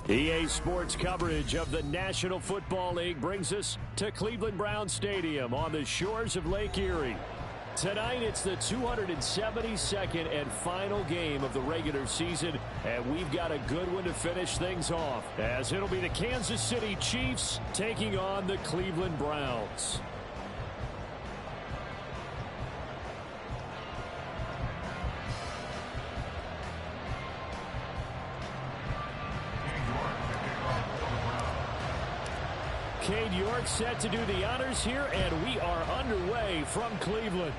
EA Sports coverage of the National Football League brings us to Cleveland Browns Stadium on the shores of Lake Erie. Tonight, it's the 272nd and final game of the regular season, and we've got a good one to finish things off, as it'll be the Kansas City Chiefs taking on the Cleveland Browns. Cade York set to do the honors here, and we are underway from Cleveland.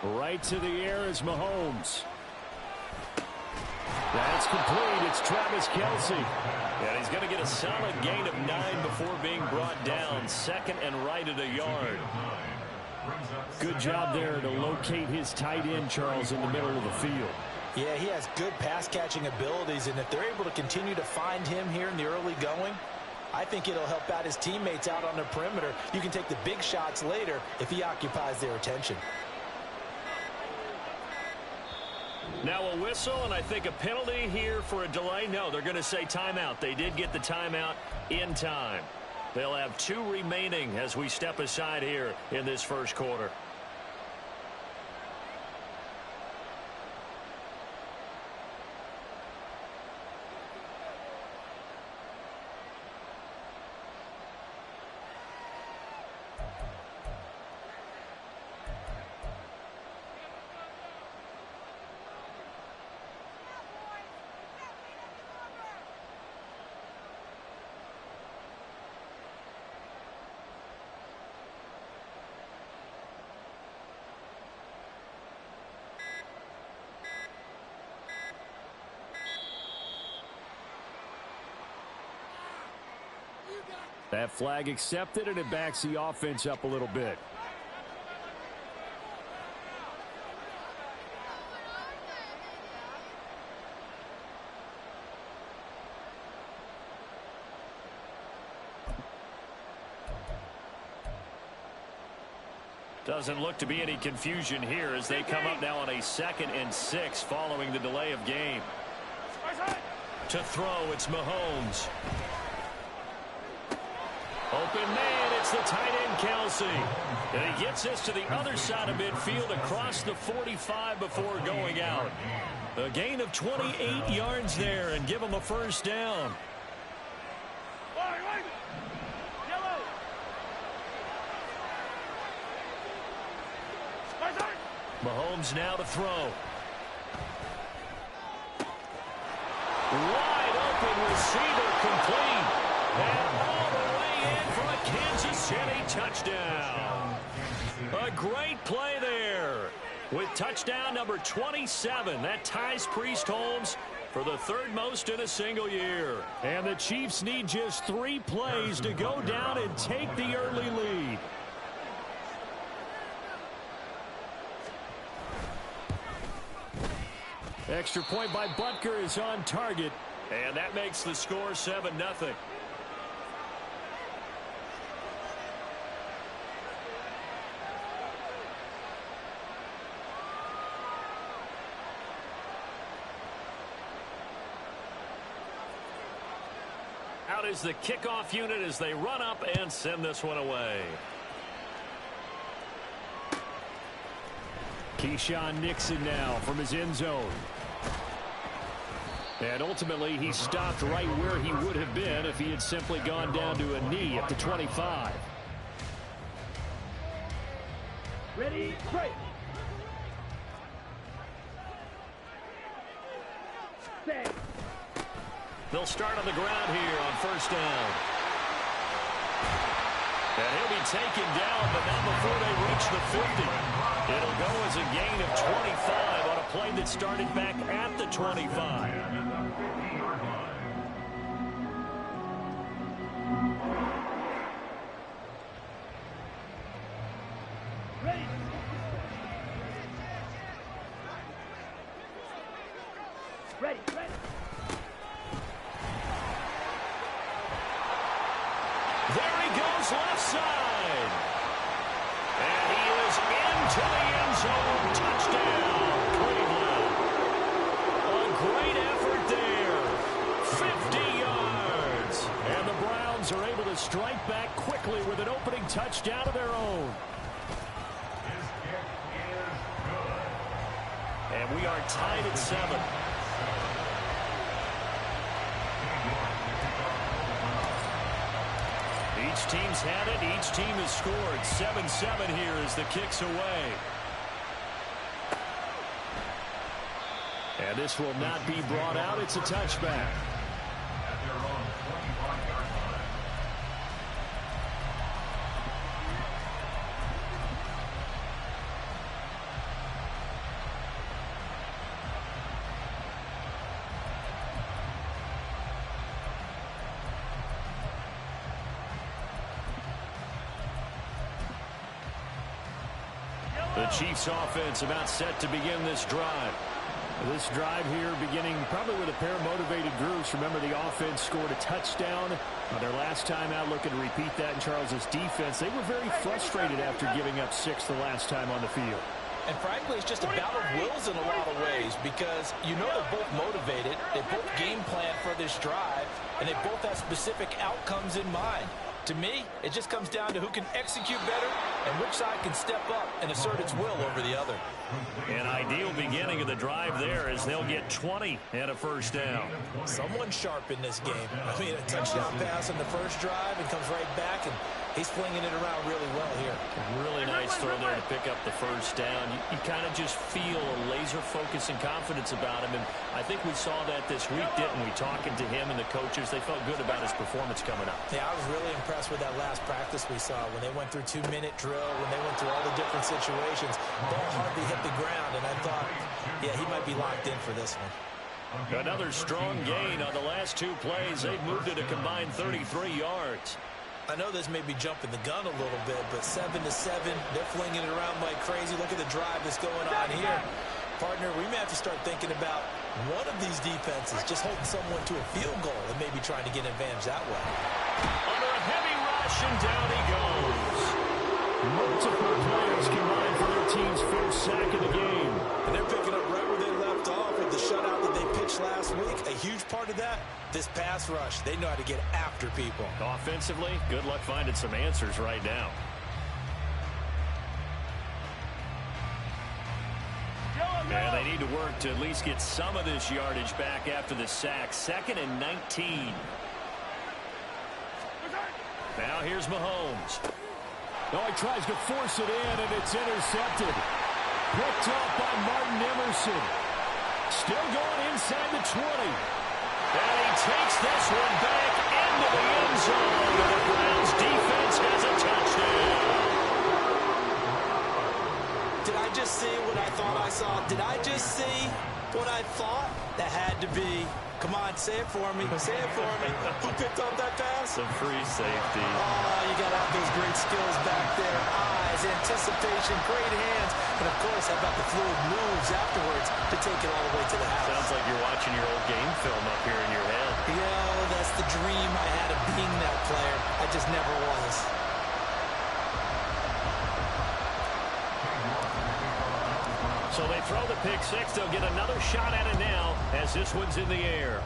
Right to the air is Mahomes. That's complete. It's Travis Kelce. And he's going to get a solid gain of 9 before being brought down. Second and right at a yard. Good job there to locate his tight end, Charles, in the middle of the field. Yeah, he has good pass-catching abilities, and if they're able to continue to find him here in the early going, I think it'll help out his teammates out on the perimeter. You can take the big shots later if he occupies their attention. Now a whistle, and I think a penalty here for a delay. No, they're going to say timeout. They did get the timeout in time. They'll have 2 remaining as we step aside here in this first quarter. That flag accepted, and it backs the offense up a little bit. Doesn't look to be any confusion here as they come up now on a 2nd and 6 following the delay of game. To throw, it's Mahomes. Open man, it's the tight end, Kelce. And he gets us to the other side of midfield across the 45 before going out. A gain of 28 yards there and give him a first down. Mahomes now to throw. Wide open receiver complete. And all the way in for a Kansas City touchdown. A great play there. With touchdown number 27, that ties Priest Holmes for the 3rd most in a single year. And the Chiefs need just 3 plays to go down and take the early lead. Extra point by Butker is on target. And that makes the score 7-0. Out is the kickoff unit as they run up and send this one away. Keyshawn Nixon now from his end zone. And ultimately, he stopped right where he would have been if he had simply gone down to a knee at the 25. Ready, break. Set. They'll start on the ground here on first down. And he'll be taken down, but not before they reach the 50. It'll go as a gain of 25 on a play get started back at the 25. Ready. Ready. There he goes, left side. And he is into the end zone. Touchdown, Cleveland. A great effort there. 50 yards. And the Browns are able to strike back quickly with an opening touchdown of their own. And we are tied at 7. Each team's had it. Each team has scored. 7-7 here as the kick's away. And this will not be brought out. It's a touchback. The Chiefs offense about set to begin this drive. This drive here beginning probably with a pair of motivated groups. Remember, the offense scored a touchdown on their last time out, looking to repeat that in Charles's defense. They were very frustrated after giving up 6 the last time on the field. And frankly, it's just a battle of wills in a lot of ways because you know they're both motivated. They both game plan for this drive, and they both have specific outcomes in mind. To me, it just comes down to who can execute better and which side can step up and assert its will over the other. An ideal beginning of the drive there as they'll get 20 and a first down. Someone sharp in this game. I mean, a touchdown pass on the first drive and comes right back, and he's flinging it around really well here. Really nice throw there to pick up the first down. You kind of just feel a laser focus and confidence about him, and I think we saw that this week, didn't we? Talking to him and the coaches, they felt good about his performance coming up. Yeah, I was really impressed with that last practice we saw when they went through 2-minute drill, when they went through all the different situations. Ball hardly hit the ground, and I thought, yeah, he might be locked in for this one. Another strong gain on the last 2 plays. They've moved it a combined 33 yards. I know this may be jumping the gun a little bit, but 7-7, they're flinging it around like crazy. Look at the drive that's going on here. Partner, we may have to start thinking about one of these defenses just holding someone to a field goal and maybe trying to get an advantage that way. Under a heavy rush, and down he goes. Multiple players combined for their team's first sack of the game. And they're picking up right where they left off with the shutout that they pitched last week. A huge part of that, this pass rush. They know how to get after people. Offensively, good luck finding some answers right now. And they need to work to at least get some of this yardage back after the sack. 2nd and 19. Now here's Mahomes. Oh, he tries to force it in, and it's intercepted. Picked off by Martin Emerson. Still going inside the 20. And he takes this one back into the end zone. The Browns defense has a touchdown. Did I just see what I thought I saw? Did I just see what I thought? That had to be. Come on, say it for me. Say it for me. Who picked up that pass? The free safety. Oh, you got to have those great skills back there. Eyes, anticipation, great hands. And, of course, how about the fluid moves afterwards to take it all the way to the house? Sounds like you're watching your old game film up here in your head. Yeah, that's the dream I had of being that player. I just never was. So they throw the pick six. They'll get another shot at it now as this one's in the air.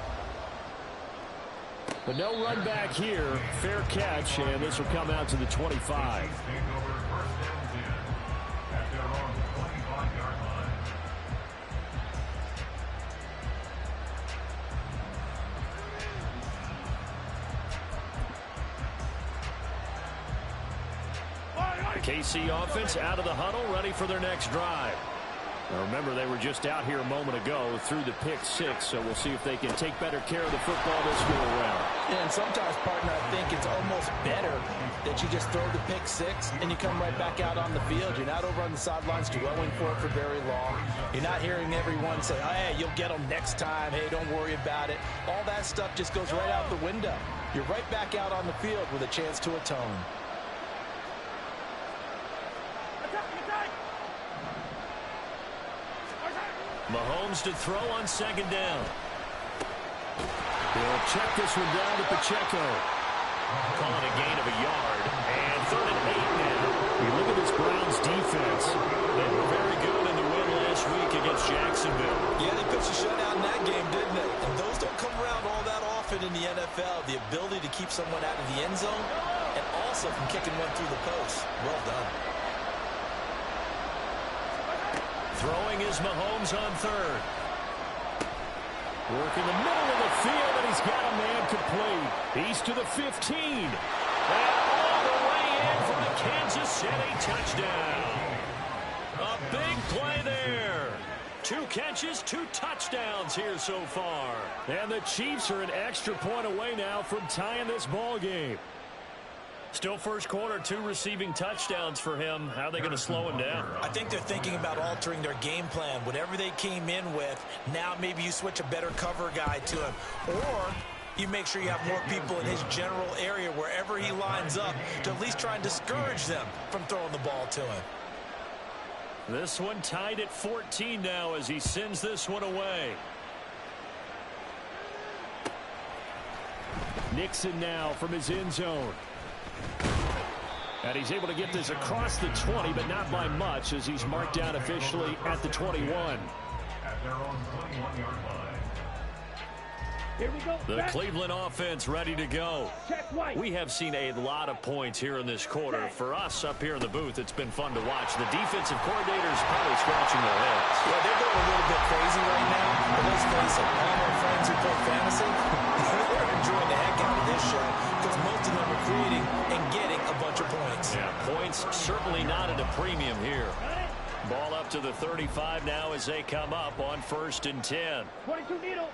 But no run back here. Fair catch, and this will come out to the 25. The KC offense out of the huddle, ready for their next drive. Now remember, they were just out here a moment ago through the pick six, so we'll see if they can take better care of the football this go around. Yeah, and sometimes, partner, I think it's almost better that you just throw the pick six and you come right back out on the field. You're not over on the sidelines dwelling for it for very long. You're not hearing everyone say, hey, you'll get them next time. Hey, don't worry about it. All that stuff just goes right out the window. You're right back out on the field with a chance to atone. Mahomes to throw on second down. He'll check this one down to Pacheco. Calling a gain of a yard. And 3rd and 8 now. You look at this Browns defense. They were very good in the win last week against Jacksonville. Yeah, they pitched a shutout in that game, didn't they? And those don't come around all that often in the NFL. The ability to keep someone out of the end zone and also from kicking one through the post. Well done. Throwing is Mahomes on 3rd. Work in the middle of the field, and he's got a man complete. He's to the 15. And all the way in for the Kansas City touchdown. A big play there. 2 catches, 2 touchdowns here so far. And the Chiefs are an extra point away now from tying this ball game. Still first quarter, 2 receiving touchdowns for him. How are they going to slow him down? I think they're thinking about altering their game plan. Whatever they came in with, now maybe you switch a better cover guy to him. Or you make sure you have more people in his general area wherever he lines up to at least try and discourage them from throwing the ball to him. This one tied at 14 now as he sends this one away. Nixon now from his end zone. And he's able to get this across the 20, but not by much as he's marked down officially at the 21. At their own 21-yard line. Here we go. The Cleveland offense ready to go. We have seen a lot of points here in this quarter. For us up here in the booth, it's been fun to watch. The defensive coordinators probably scratching their heads. Yeah, they're going a little bit crazy right now. But let's face it, all our friends who play fantasy, they're enjoying the heck out of this show because most of them are creating and getting a bunch of points. Yeah, points certainly not at a premium here. Ball up to the 35 now as they come up on 1st and 10. 22 needle.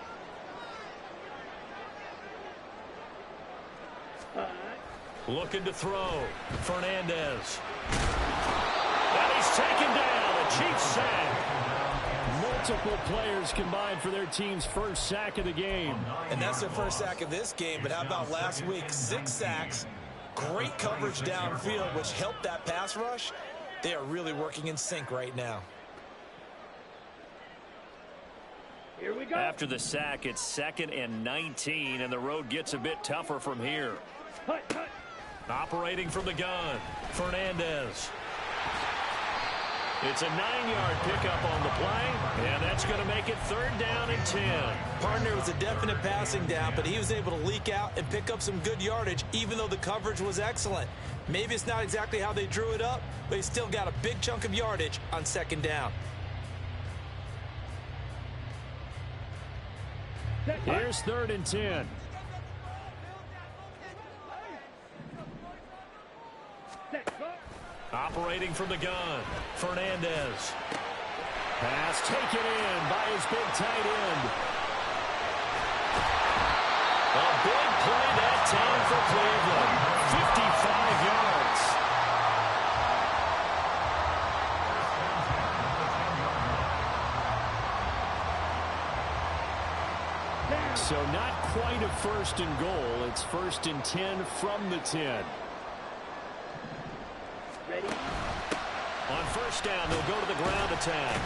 Looking to throw. Fernandez. And he's taken down. A Chiefs sack. Multiple players combined for their team's first sack of the game. And that's their first sack of this game. But how about last week? 6 sacks. Great coverage downfield, which helped that pass rush. They are really working in sync right now. Here we go. After the sack, it's 2nd and 19, and the road gets a bit tougher from here. Hut, hut. Operating from the gun, Fernandez. It's a 9-yard pickup on the play, and that's going to make it 3rd down and 10. Partner was a definite passing down, but he was able to leak out and pick up some good yardage, even though the coverage was excellent. Maybe it's not exactly how they drew it up, but he still got a big chunk of yardage on 2nd down. Here's 3rd and 10. Operating from the gun, Fernandez. Pass taken in by his big tight end. A big play that time for Cleveland. 55 yards. So not quite a 1st and goal. It's 1st and 10 from the 10. Ready? On 1st down, they'll go to the ground attack.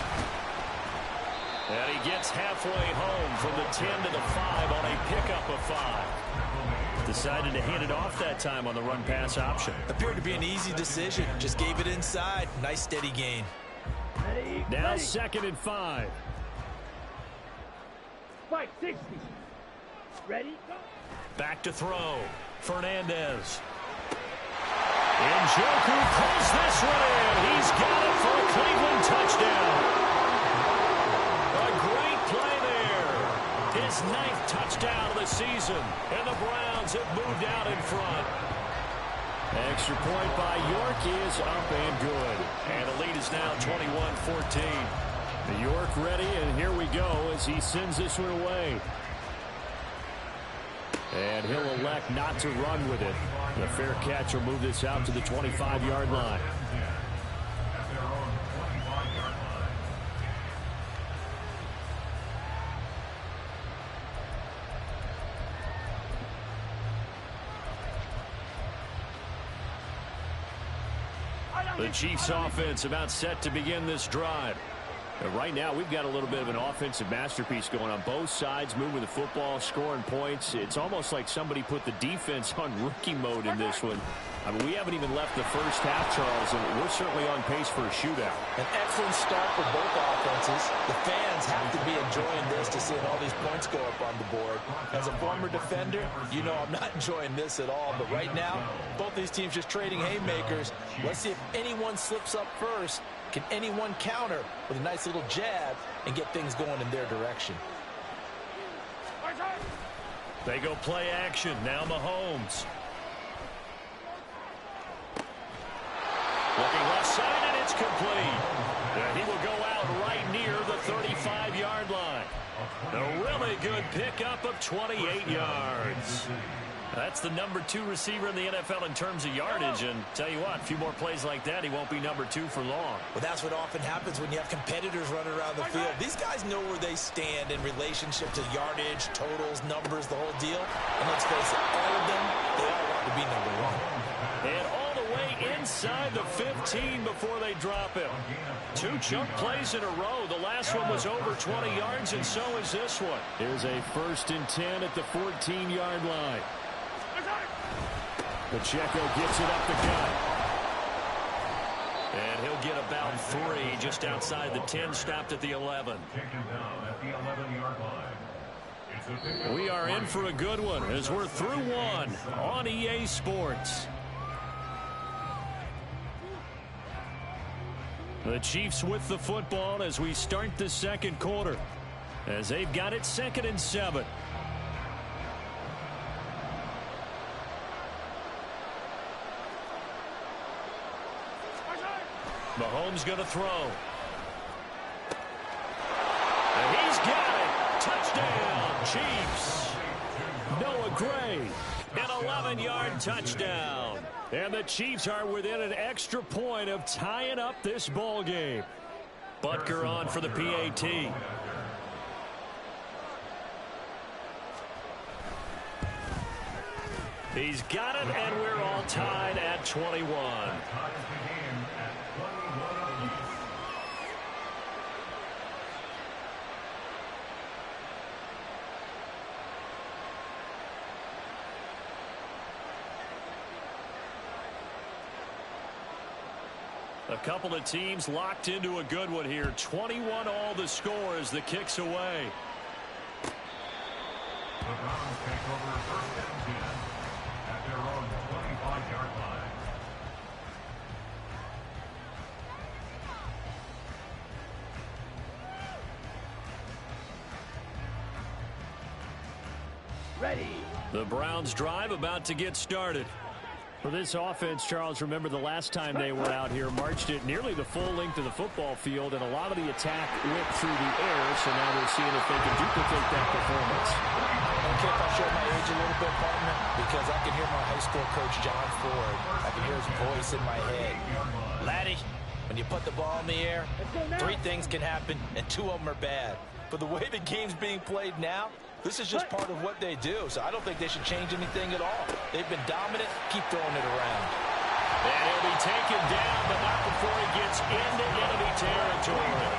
And he gets halfway home from the 10 to the 5 on a pickup of 5. Decided to hand it off that time on the run-pass option. Appeared to be an easy decision. Just gave it inside. Nice steady gain. Ready? Now Ready. 2nd and 5. Spike 60. Ready? Go. Back to throw. Fernandez. Njoku pulls this one in. He's got it for a Cleveland touchdown. A great play there. His 9th touchdown of the season. And the Browns have moved out in front. Extra point by York is up and good. And the lead is now 21-14. York ready, and here we go as he sends this one away. And he'll elect not to run with it. The fair catch will move this out to the 25-yard line. At their own 25-yard line. The Chiefs offense about set to begin this drive. And right now, we've got a little bit of an offensive masterpiece going on both sides, moving the football, scoring points. It's almost like somebody put the defense on rookie mode in this one. I mean, we haven't even left the first half, Charles, and we're certainly on pace for a shootout. An excellent start for both offenses. The fans have to be enjoying this to seeing all these points go up on the board. As a former defender, you know I'm not enjoying this at all. But right now, both these teams just trading haymakers. Let's see if anyone slips up first. Can anyone counter with a nice little jab and get things going in their direction? They go play action. Now Mahomes. Looking left side, and it's complete. And he will go out right near the 35-yard line. A really good pickup of 28 yards. That's the number 2 receiver in the NFL in terms of yardage. And tell you what, a few more plays like that, he won't be number 2 for long. Well, that's what often happens when you have competitors running around the field. These guys know where they stand in relationship to yardage, totals, numbers, the whole deal. And let's face it, all of them, they all want to be number 1. And all the way inside the 15 before they drop him. 2 chunk plays in a row. The last one was over 20 yards, and so is this one. Here's a 1st and 10 at the 14-yard line. Pacheco gets it up the gut. And he'll get about 3 just outside the 10, stopped at the 11. Taken down at the 11-yard line. It's a pickup. We are in for a good one as we're through one on EA Sports. The Chiefs with the football as we start the second quarter, as they've got it 2nd and 7. Mahomes going to throw. And he's got it. Touchdown, Chiefs. Noah Gray, an 11-yard touchdown. And the Chiefs are within an extra point of tying up this ball game. Butker on for the PAT. He's got it, and we're all tied at 21. A couple of teams locked into a good one here. 21 all the score as the kick's away. The Browns take over 1st and 10 at their own 25-yard line. Ready. The Browns drive about to get started. For this offense, Charles, remember the last time they were out here, marched it nearly the full length of the football field, and a lot of the attack went through the air, so now they're seeing if they can duplicate that performance. Okay, if I show my age a little bit, partner, because I can hear my high school coach, John Ford. I can hear his voice in my head. Laddie, when you put the ball in the air, 3 things can happen, and 2 of them are bad. But the way the game's being played now, this is just part of what they do, so I don't think they should change anything at all. They've been dominant. Keep throwing it around. And he'll be taken down, but not before he gets into enemy territory.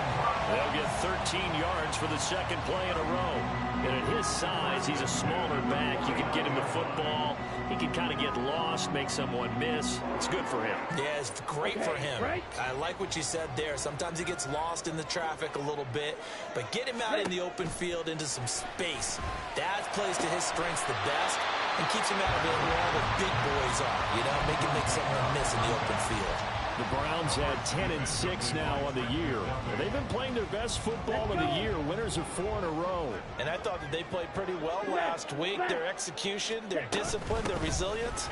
They'll get 13 yards for the 2nd play in a row. And at his size, he's a smaller back. You can get him the football. He can kind of get lost, make someone miss. It's good for him. Yeah, it's great for him. I like what you said there. Sometimes he gets lost in the traffic a little bit, but get him out in the open field into some space. That plays to his strengths the best and keeps him out of where all the big boys are, you know, make someone miss in the open field. The Browns had 10 and 6 now on the year. They've been playing their best football of the year, winners of 4 in a row. And I thought that they played pretty well last week. Their execution, their discipline, their resilience,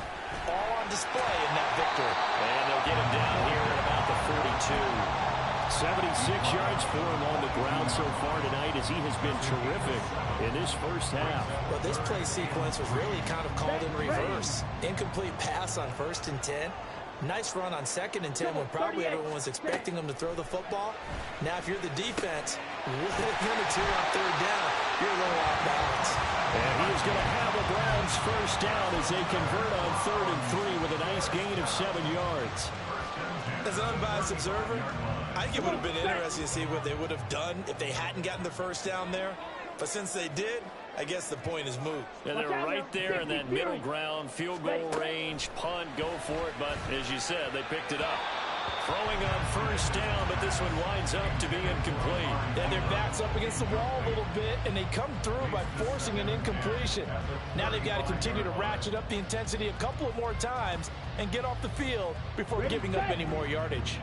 all on display in that victory. And they'll get him down here at about the 42. 76 yards for him on the ground so far tonight as he has been terrific in this first half. Well, this play sequence was really kind of called in reverse. Incomplete pass on 1st and 10. Nice run on 2nd and 10 when probably everyone was expecting him to throw the football. Now, if you're the defense, 1 and 2 on 3rd down, you're a little off balance. And he is going to have a Browns first down as they convert on 3rd and 3 with a nice gain of 7 yards. As an unbiased observer, I think it would have been interesting to see what they would have done if they hadn't gotten the first down there. But since they did, I guess the point is moot. And they're right there in that middle ground, field goal range, punt, go for it. But as you said, they picked it up. Throwing on first down, but this one winds up to be incomplete. And their back's up against the wall a little bit, and they come through by forcing an incompletion. Now they've got to continue to ratchet up the intensity a couple of more times and get off the field before giving up any more yardage.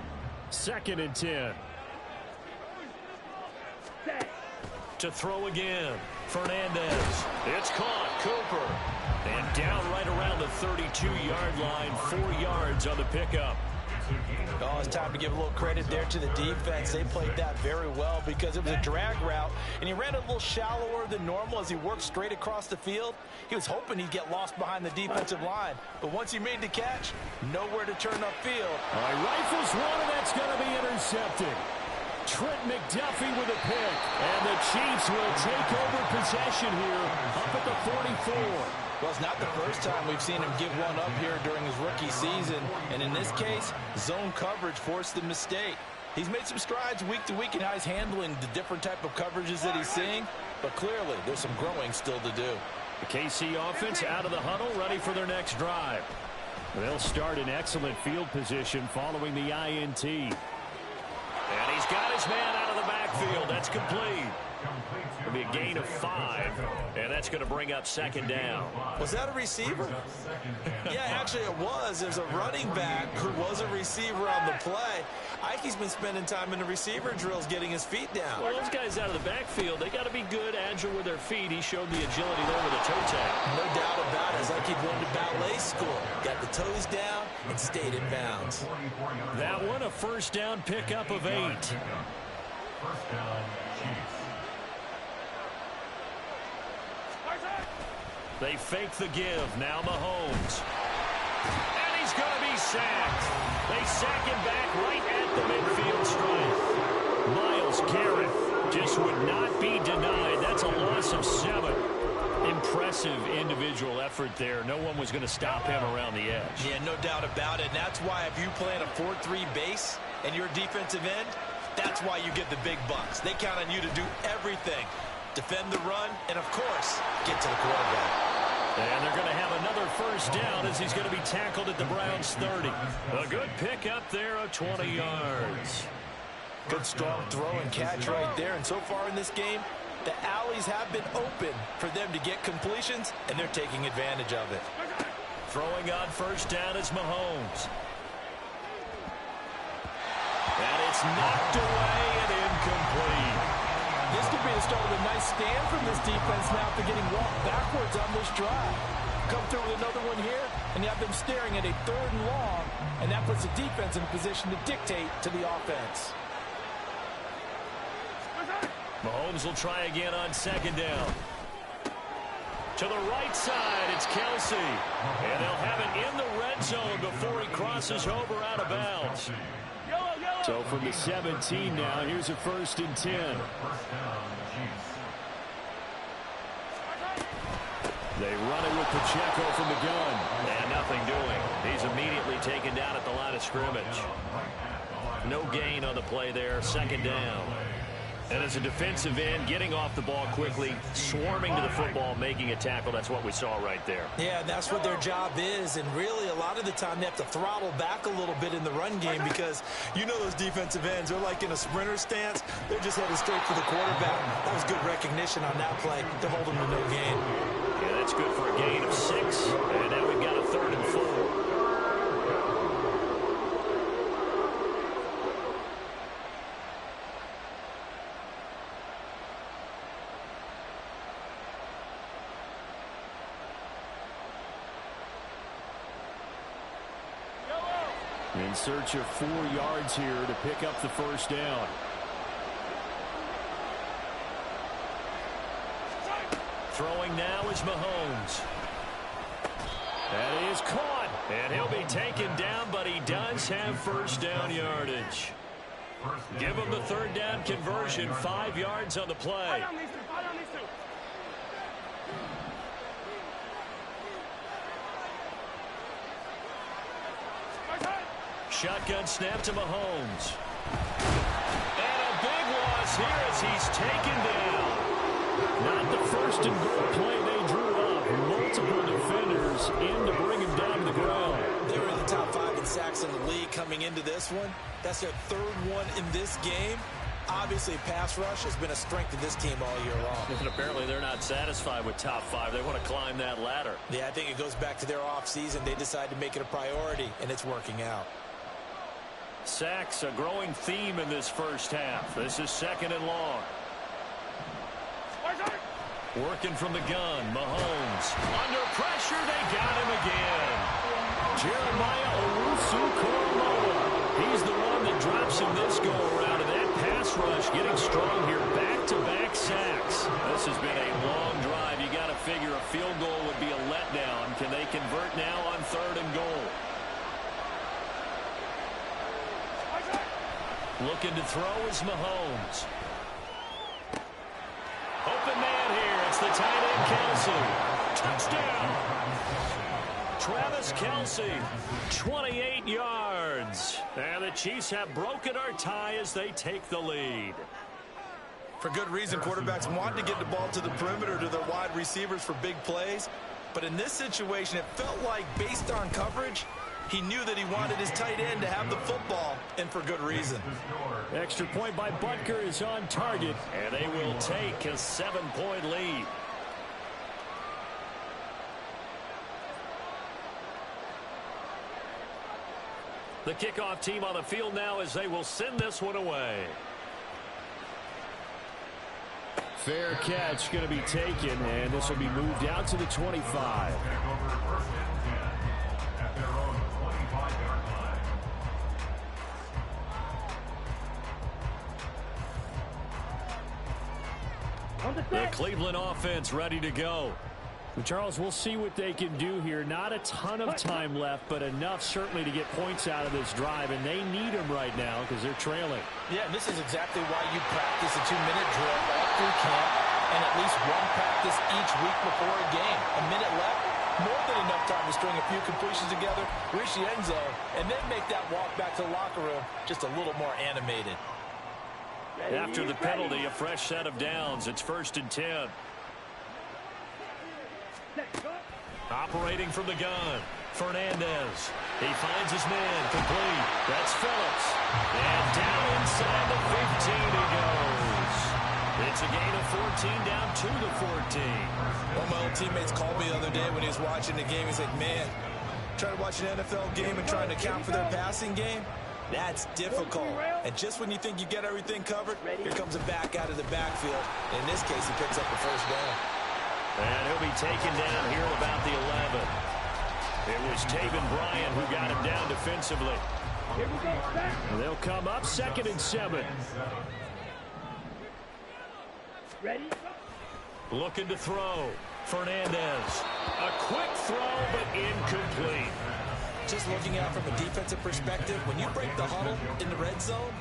2nd and 10. To throw again. Fernandez. It's caught. Cooper. And down right around the 32-yard line. 4 yards on the pickup. Oh, it's time to give a little credit there to the defense. They played that very well because it was a drag route, and he ran a little shallower than normal as he worked straight across the field. He was hoping he'd get lost behind the defensive line, but once he made the catch, nowhere to turn upfield. All right, rifles one, and that's going to be intercepted. Trent McDuffie with a pick, and the Chiefs will take over possession here up at the 44. Well, it's not the first time we've seen him give one up here during his rookie season. And in this case, zone coverage forced the mistake. He's made some strides week to week in how he's handling the different type of coverages that he's seeing. But clearly, there's some growing still to do. The KC offense out of the huddle, ready for their next drive. They'll start in excellent field position following the INT. And he's got his man out of the backfield. That's complete. It'll be a gain of 5, and that's going to bring up 2nd down. Was that a receiver? Yeah, actually it was. There's a running back who was a receiver on the play. Ikey's been spending time in the receiver drills getting his feet down. Well, those guys out of the backfield, they got to be good, agile with their feet. He showed the agility there with a toe tap. No doubt about it. As Ikey went to ballet school, got the toes down and stayed in bounds. That one, a first down pickup of 8. First down, Chiefs. They fake the give. Now Mahomes. And he's going to be sacked. They sack him back right at the midfield stripe. Myles Garrett just would not be denied. That's a loss of 7. Impressive individual effort there. No one was going to stop him around the edge. Yeah, no doubt about it. And that's why if you play in a 4-3 base and you're a defensive end, that's why you get the big bucks. They count on you to do everything. Defend the run, and of course, get to the quarterback. And they're going to have another first down as he's going to be tackled at the Browns' 30. A good pick up there of 20 yards. Good strong throw and catch right there. And so far in this game, the alleys have been open for them to get completions, and they're taking advantage of it. Throwing on first down is Mahomes. And it's knocked away and incomplete. This could be the start of a nice stand from this defense now after getting walked backwards on this drive. Come through with another one here, and you have them staring at a 3rd and long, and that puts the defense in a position to dictate to the offense. Mahomes will try again on 2nd down. To the right side, it's Kelsey. And they'll have it in the red zone before he crosses over out of bounds. So from the 17 now, here's a 1st and 10. They run it with Pacheco from the gun. And nothing doing. He's immediately taken down at the line of scrimmage. No gain on the play there. 2nd down. And as a defensive end, getting off the ball quickly, swarming to the football, making a tackle, that's what we saw right there. Yeah, that's what their job is. And really, a lot of the time, they have to throttle back a little bit in the run game because you know those defensive ends, they're like in a sprinter stance. They're just headed straight for the quarterback. That was good recognition on that play to hold them to no gain. Yeah, that's good for a gain of 6. And now we've got a 3rd and 4. In search of 4 yards here to pick up the first down. Throwing now is Mahomes. That is caught. And he'll be taken down, but he does have first down yardage. Give him the third down conversion. 5 yards on the play. Shotgun snap to Mahomes. And a big loss here as he's taken down. Not the first and goal play they drew up. Multiple defenders in to bring him down to the ground. They were in the top 5 in sacks in the league coming into this one. That's their 3rd one in this game. Obviously, pass rush has been a strength of this team all year long. And apparently they're not satisfied with top 5. They want to climb that ladder. Yeah, I think it goes back to their offseason. They decided to make it a priority, and it's working out. Sacks, a growing theme in this first half. This is 2nd and long. Working from the gun, Mahomes. Under pressure, they got him again. Jeremiah Owusu-Koramoah. He's the one that drops him this go-around, and that pass rush getting strong here. Back-to-back sacks. This has been a long drive. You got to figure a field goal would be a letdown. Can they convert now on 3rd and goal? Looking to throw is Mahomes. Open man here. It's the tight end, Kelce. Touchdown. Travis Kelce, 28 yards. And the Chiefs have broken our tie as they take the lead. For good reason, quarterbacks want to get the ball to the perimeter to their wide receivers for big plays. But in this situation, it felt like based on coverage, he knew that he wanted his tight end to have the football, and for good reason. Extra point by Butker is on target, and they will take a 7-point lead. The kickoff team on the field now as they will send this one away. Fair catch going to be taken, and this will be moved out to the 25. The Cleveland offense ready to go. Charles, we'll see what they can do here. Not a ton of time left, but enough certainly to get points out of this drive, and they need them right now because they're trailing. Yeah, and this is exactly why you practice a 2-minute drill all through camp and at least one practice each week before a game. A minute left, more than enough time to string a few completions together, reach the end zone, and then make that walk back to the locker room just a little more animated. After the penalty, a fresh set of downs. It's 1st and 10. Operating from the gun, Fernandez. He finds his man, complete. That's Phillips. And down inside the 15 he goes. It's a gain of 14 down to the 14. One of my old teammates called me the other day when he was watching the game. He's like, man, trying to watch an NFL game and trying to account for their passing game? That's difficult. And just when you think you get everything covered, here comes a back out of the backfield. In this case, he picks up the first down. And he'll be taken down here at about the 11. It was Taven Bryan who got him down defensively. And they'll come up 2nd and 7. Ready? Looking to throw. Fernandez. A quick throw, but incomplete. Just looking at it from a defensive perspective, when you break the huddle in the red zone,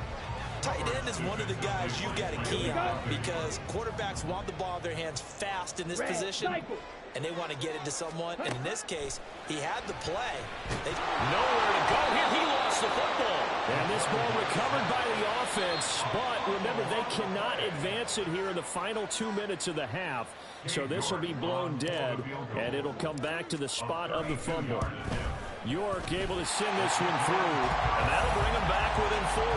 tight end is one of the guys you got to key on because quarterbacks want the ball in their hands fast in this position, and they want to get it to someone. And in this case, he had the play. Nowhere to go here. He lost the football. And this ball recovered by the offense. But remember, they cannot advance it here in the final 2 minutes of the half. So this will be blown dead, and it'll come back to the spot of the fumble. York able to send this one through, and that'll bring them back within 4.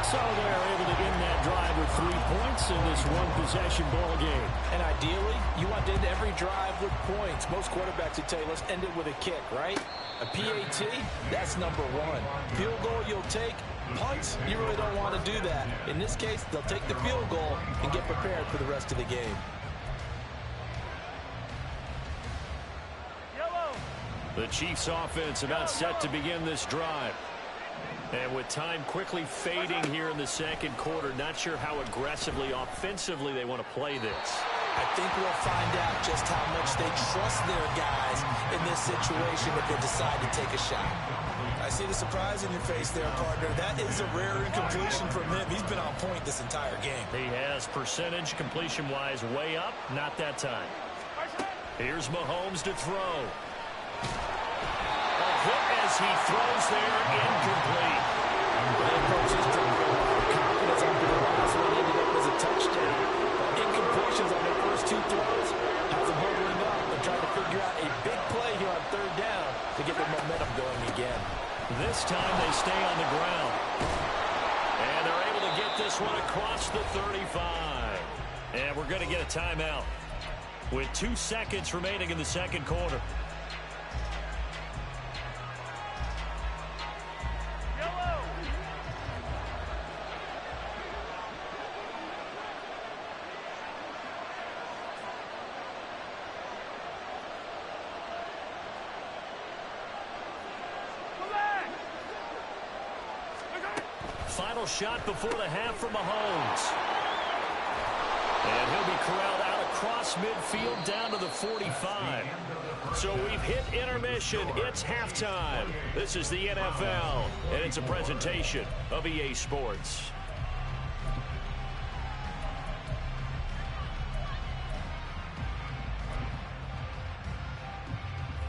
So they're able to end that drive with 3 points in this one-possession ball game. And ideally, you want to end every drive with points. Most quarterbacks would tell you, let's end it with a kick, right? A PAT, that's number 1. Field goal you'll take. Punts, you really don't want to do that. In this case, they'll take the field goal and get prepared for the rest of the game. The Chiefs offense about set to begin this drive. And with time quickly fading here in the second quarter, not sure how aggressively, offensively they want to play this. I think we'll find out just how much they trust their guys in this situation if they decide to take a shot. I see the surprise in your face there, partner. That is a rare incompletion from him. He's been on point this entire game. He has percentage completion-wise way up. Not that time. Here's Mahomes to throw. A hit as he throws there, incomplete. The coaches took confidence after the last one ended up as a touchdown. Incompletions on their first two throws has them huddling up and trying to figure out a big play here on third down to get the momentum going again. This time they stay on the ground. And they're able to get this one across the 35. And we're going to get a timeout with 2 seconds remaining in the second quarter. Final shot before the half from Mahomes. And he'll be corralled out across midfield down to the 45. So we've hit intermission. It's halftime. This is the NFL, and it's a presentation of EA Sports.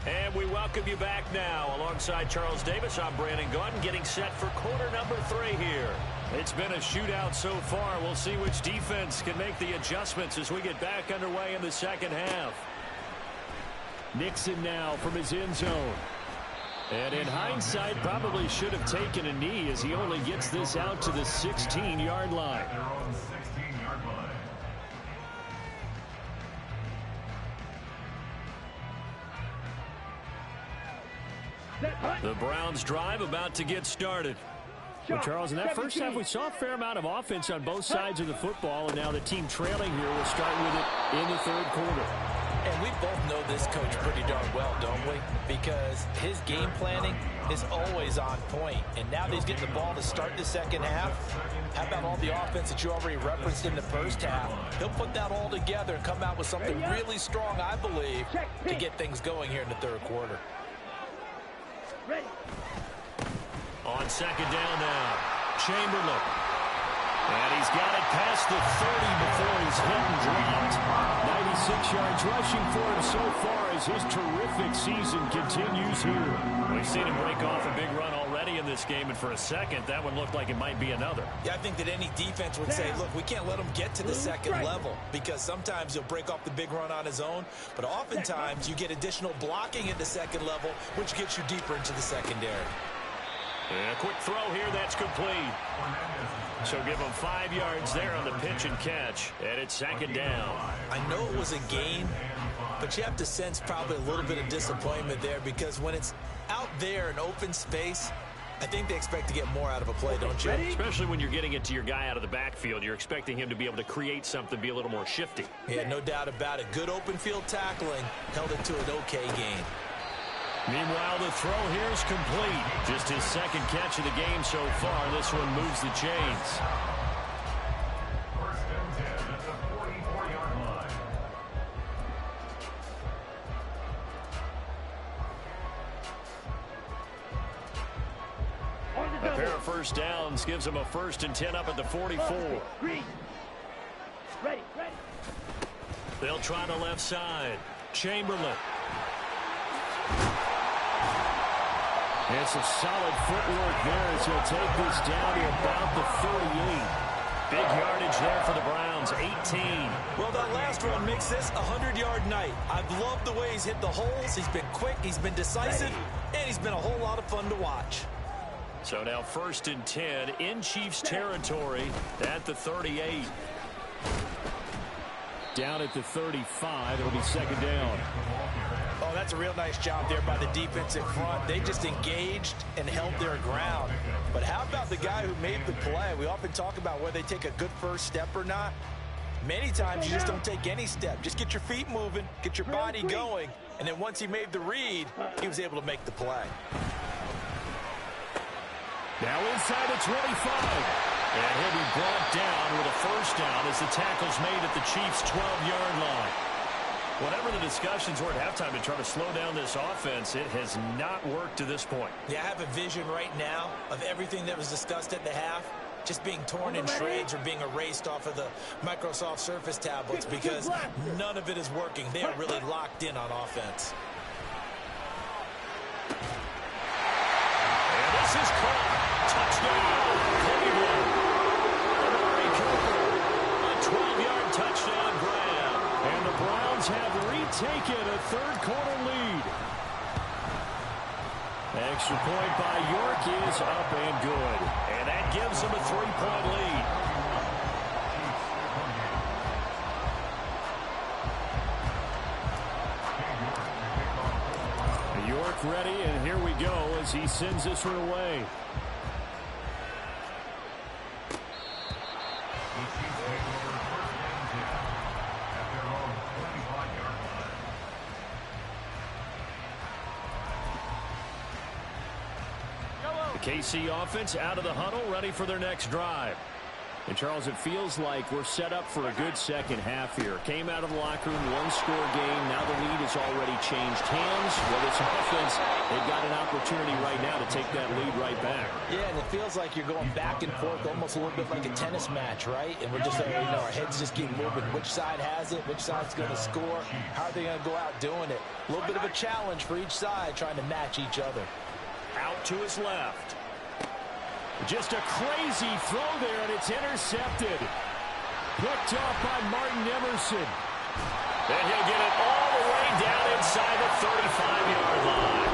And we welcome you back now. Alongside Charles Davis, I'm Brandon Gaudin, getting set for quarter number 3 here. It's been a shootout so far. We'll see which defense can make the adjustments as we get back underway in the second half. Nixon now from his end zone. And in hindsight, probably should have taken a knee as he only gets this out to the 16-yard line. Their own 16-yard line. The Browns drive about to get started. Well, Charles, in that first half, we saw a fair amount of offense on both sides of the football, and now the team trailing here will start with it in the third quarter. And we both know this coach pretty darn well, don't we? Because his game planning is always on point. And now that he's getting the ball to start the second half, how about all the offense that you already referenced in the first half? He'll put that all together and come out with something really strong, I believe, to get things going here in the third quarter. On second down now, Chamberlain. And he's got it past the 30 before he's hit and dropped. 96 yards rushing for him so far as his terrific season continues here. We've seen him break off a big run already in this game, and for a second, that one looked like it might be another. Yeah, I think that any defense would say, look, we can't let him get to the second level, because sometimes he'll break off the big run on his own, but oftentimes you get additional blocking at the second level, which gets you deeper into the secondary. And a quick throw here, that's complete. So give him 5 yards there on the pitch and catch, and it's second down. I know it was a gain, but you have to sense probably a little bit of disappointment there, because when it's out there in open space, I think they expect to get more out of a play, don't you? Especially when you're getting it to your guy out of the backfield. You're expecting him to be able to create something, be a little more shifty. Yeah, no doubt about it. Good open field tackling held it to an okay gain. Meanwhile, the throw here is complete. Just his second catch of the game so far. This one moves the chains. First and 10 at the 44-yard line. A pair of first downs gives him a 1st and 10 up at the 44. Ready. They'll try the left side. Chamberlain. It's a solid footwork there as he'll take this down to about the 38. Big yardage there for the Browns, 18. Well, that last run makes this a 100-yard night. I've loved the way he's hit the holes. He's been quick, he's been decisive, and he's been a whole lot of fun to watch. So now 1st and 10 in Chiefs territory at the 38. Down at the 35, it'll be second down. Oh, that's a real nice job there by the defense in front. They just engaged and held their ground. But how about the guy who made the play? We often talk about whether they take a good first step or not. Many times you just don't take any step. Just get your feet moving, get your body going, and then once he made the read, he was able to make the play. Now inside the 25. And he'll be brought down with a first down as the tackle's made at the Chiefs' 12-yard line. Whatever the discussions were at halftime to try to slow down this offense, it has not worked to this point. Yeah, I have a vision right now of everything that was discussed at the half just being torn in shreds or being erased off of the Microsoft Surface tablets because none of it is working. They are really locked in on offense. And this is caught. Touchdown, Cleveland. Amari Cooper, a 12-yard touchdown grab. And the Browns have retaken a third-quarter lead. Extra point by York is up and good. And that gives them a 3-point lead. York ready, and here we go as he sends this one away. The KC offense out of the huddle, ready for their next drive. And, Charles, it feels like we're set up for a good second half here. Came out of the locker room, one-score game. Now the lead has already changed hands. Well, this offense, they've got an opportunity right now to take that lead right back. Yeah, and it feels like you're going back and forth, almost a little bit like a tennis match, right? And we're just, our heads just keep moving. Which side has it? Which side's going to score? How are they going to go out doing it? A little bit of a challenge for each side, trying to match each other. Out to his left. Just a crazy throw there, and it's intercepted. Picked off by Martin Emerson. And he'll get it all the way down inside the 35-yard line.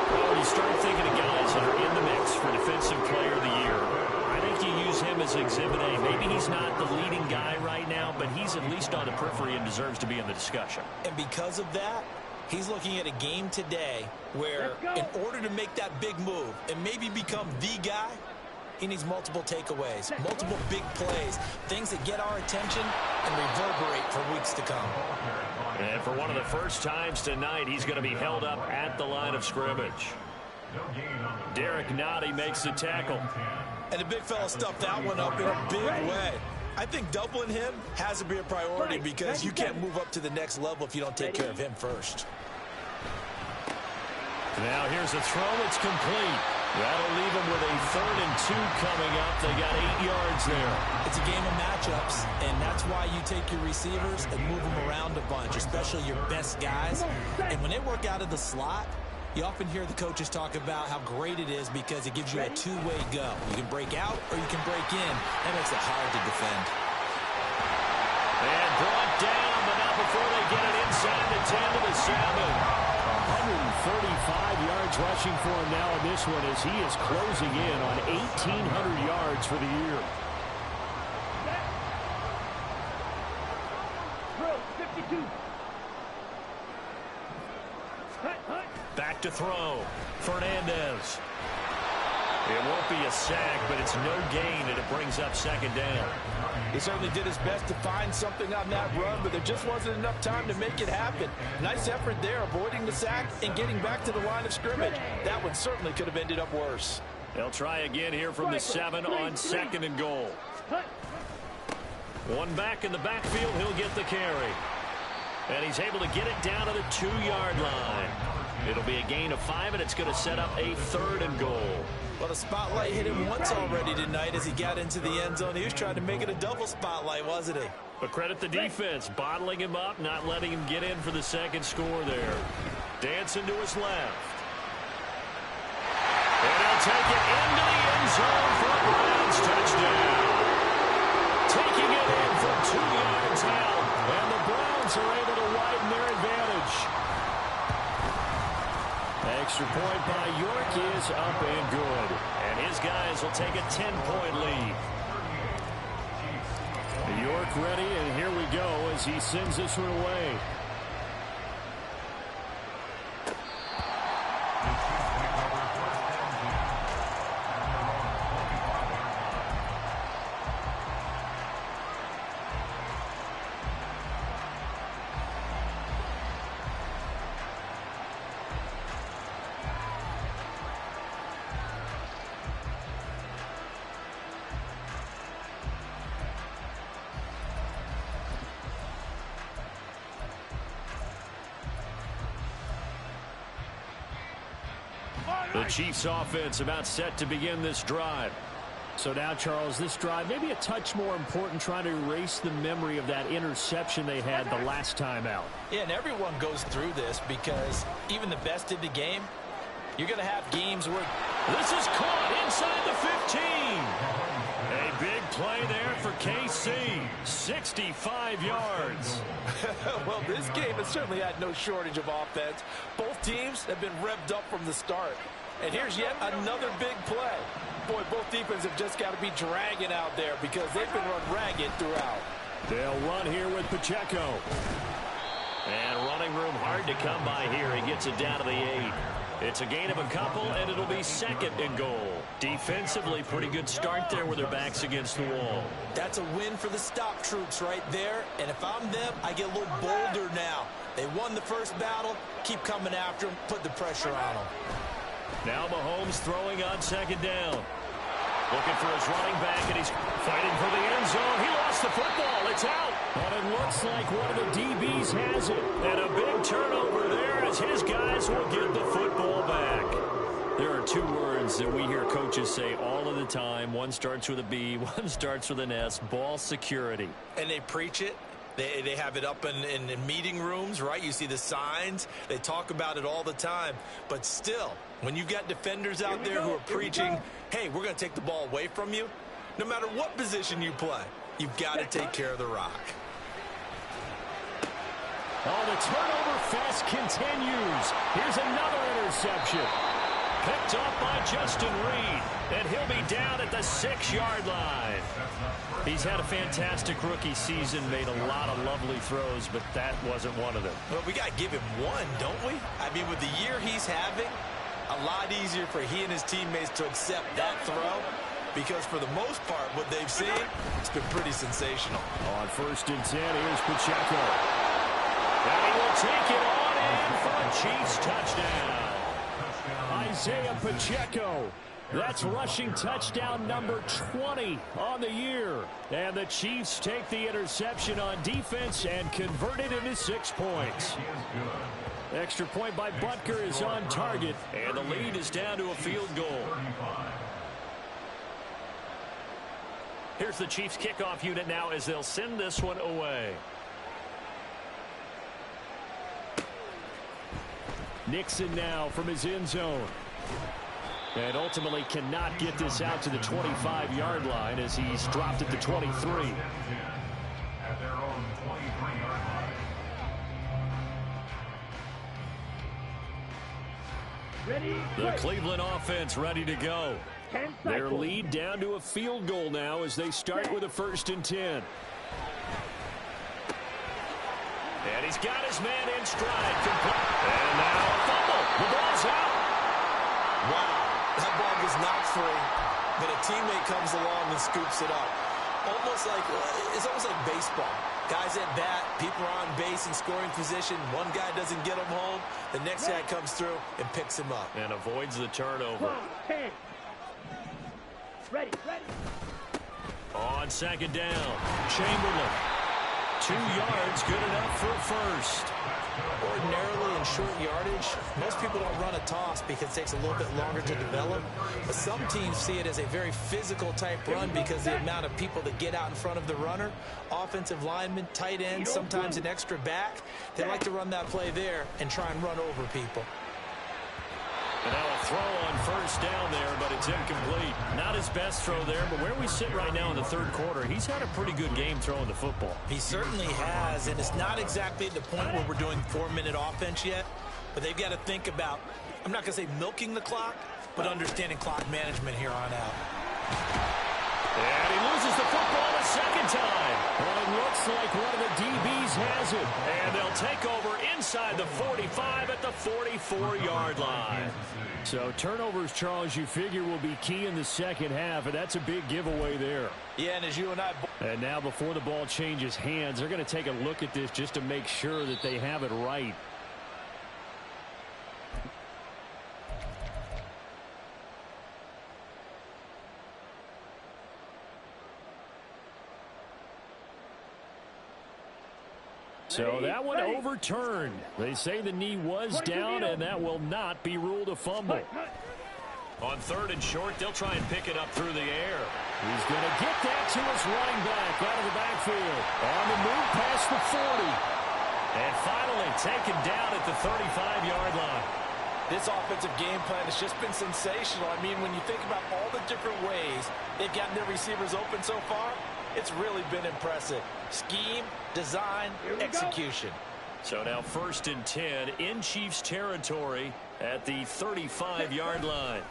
Well, when you start thinking of guys that are in the mix for Defensive Player of the Year, I think you use him as Exhibit A. Maybe he's not the leading guy right now, but he's at least on the periphery and deserves to be in the discussion. And because of that, he's looking at a game today where in order to make that big move and maybe become the guy, he needs multiple takeaways, multiple big plays, things that get our attention and reverberate for weeks to come. And for one of the first times tonight, he's going to be held up at the line of scrimmage. Derek Nottie makes the tackle. And the big fella stuffed that one up in a big way. I think doubling him has to be a priority because you can't move up to the next level if you don't take care of him first. Now here's a throw. It's complete. That'll leave them with a 3rd and 2 coming up. They got 8 yards there. It's a game of matchups, and that's why you take your receivers and move them around a bunch, especially your best guys. And when they work out of the slot, you often hear the coaches talk about how great it is because it gives you a two-way go. You can break out or you can break in. That makes it hard to defend. And brought down, but not before they get it inside the 10 to the 7. 135 yards rushing for him now in this one as he is closing in on 1,800 yards for the year. Throw, 52. Back to throw. Fernandez. It won't be a sack, but it's no gain, and it brings up 2nd down. He certainly did his best to find something on that run, but there just wasn't enough time to make it happen. Nice effort there, avoiding the sack and getting back to the line of scrimmage. That one certainly could have ended up worse. They'll try again here from the 7 on 2nd and goal. One back in the backfield, he'll get the carry. And he's able to get it down to the 2-yard line. It'll be a gain of 5, and it's going to set up a 3rd and goal. Well, the spotlight hit him once already tonight as he got into the end zone. He was trying to make it a double spotlight, wasn't he? But credit the defense, bottling him up, not letting him get in for the 2nd score there. Dancing to his left. And he'll take it into the end zone for a Browns touchdown. Taking it in from 2 yards out, and the Browns are able to widen their advantage. Extra point by York is up and good. And his guys will take a 10-point lead. York ready, and here we go as he sends this one away. The Chiefs offense about set to begin this drive. So now, Charles, this drive maybe a touch more important, trying to erase the memory of that interception they had the last time out. Yeah, and everyone goes through this because even the best in the game, you're going to have games where this is caught inside the 15. A big play there for KC. 65 yards. Well, this game has certainly had no shortage of offense. Both teams have been revved up from the start. And here's yet another big play. Boy, both defenses have just got to be dragging out there because they've been run ragged throughout. They'll run here with Pacheco. And running room hard to come by here. He gets it down to the 8. It's a gain of a couple, and it'll be second and goal. Defensively, pretty good start there with their backs against the wall. That's a win for the stop troops right there. And if I'm them, I get a little bolder now. They won the first battle. Keep coming after them. Put the pressure on them. Now Mahomes throwing on second down. Looking for his running back, and he's fighting for the end zone. He lost the football. It's out. But it looks like one of the DBs has it. And a big turnover there as his guys will get the football back. There are two words that we hear coaches say all of the time. One starts with a B, one starts with an S. Ball security. And they preach it. They have it up in meeting rooms, right? You see the signs. They talk about it all the time. But still, when you've got defenders out there who are preaching, hey, we're going to take the ball away from you, no matter what position you play, you've got to take care of the rock. Oh, the turnover fest continues. Here's another interception. Picked off by Justin Reed, and he'll be down at the 6-yard line. He's had a fantastic rookie season, made a lot of lovely throws, but that wasn't one of them. Well, we got to give him one, don't we? I mean, with the year he's having, a lot easier for he and his teammates to accept that throw, because for the most part, what they've seen, it's been pretty sensational. On 1st and 10, here's Pacheco. And he will take it on in for a Chiefs touchdown. Isaiah Pacheco. That's rushing touchdown number 20 on the year. And the Chiefs take the interception on defense and convert it into 6 points. Extra point by Butker is on target, and the lead is down to a field goal. Here's the Chiefs kickoff unit now as they'll send this one away. Nixon now from his end zone. And ultimately cannot get this out to the 25-yard line as he's dropped at the 23. At their own 23-yard line. Ready? The Cleveland offense ready to go. 10 Their cycles. lead down to a field goal now as they start with a 1st and 10. And he's got his man in stride. And now a fumble. The ball's out. Wow, that ball was not free, but a teammate comes along and scoops it up. It's almost like baseball. Guys at bat, people are on base in scoring position. One guy doesn't get him home. The next guy comes through and picks him up. And avoids the turnover. 10. Ready. On 2nd down, Chamberlain. 2 yards, good enough for a first. Ordinarily in short yardage, most people don't run a toss because it takes a little bit longer to develop. But some teams see it as a very physical type run because the amount of people that get out in front of the runner, offensive linemen, tight ends, sometimes an extra back, they like to run that play there and try and run over people. And now a throw on 1st down there, but it's incomplete. Not his best throw there, but where we sit right now in the 3rd quarter, he's had a pretty good game throwing the football. He certainly has, and it's not exactly at the point where we're doing 4-minute offense yet, but they've got to think about, I'm not going to say milking the clock, but understanding clock management here on out. And he loses the football a 2nd time. Well, it looks like one of the DBs has it. And they'll take over inside the 45 at the 44-yard line. So turnovers, Charles, you figure will be key in the 2nd half, and that's a big giveaway there. Yeah, and as you and I... And now before the ball changes hands, they're going to take a look at this just to make sure that they have it right. So that one overturned. They say the knee was down, and that will not be ruled a fumble. On 3rd and short, they'll try and pick it up through the air. He's going to get that to his running back out of the backfield. On the move past the 40. And finally taken down at the 35-yard line. This offensive game plan has just been sensational. I mean, when you think about all the different ways they've gotten their receivers open so far, it's really been impressive. Scheme, design, execution. So now 1st and 10 in Chiefs territory at the 35-yard line.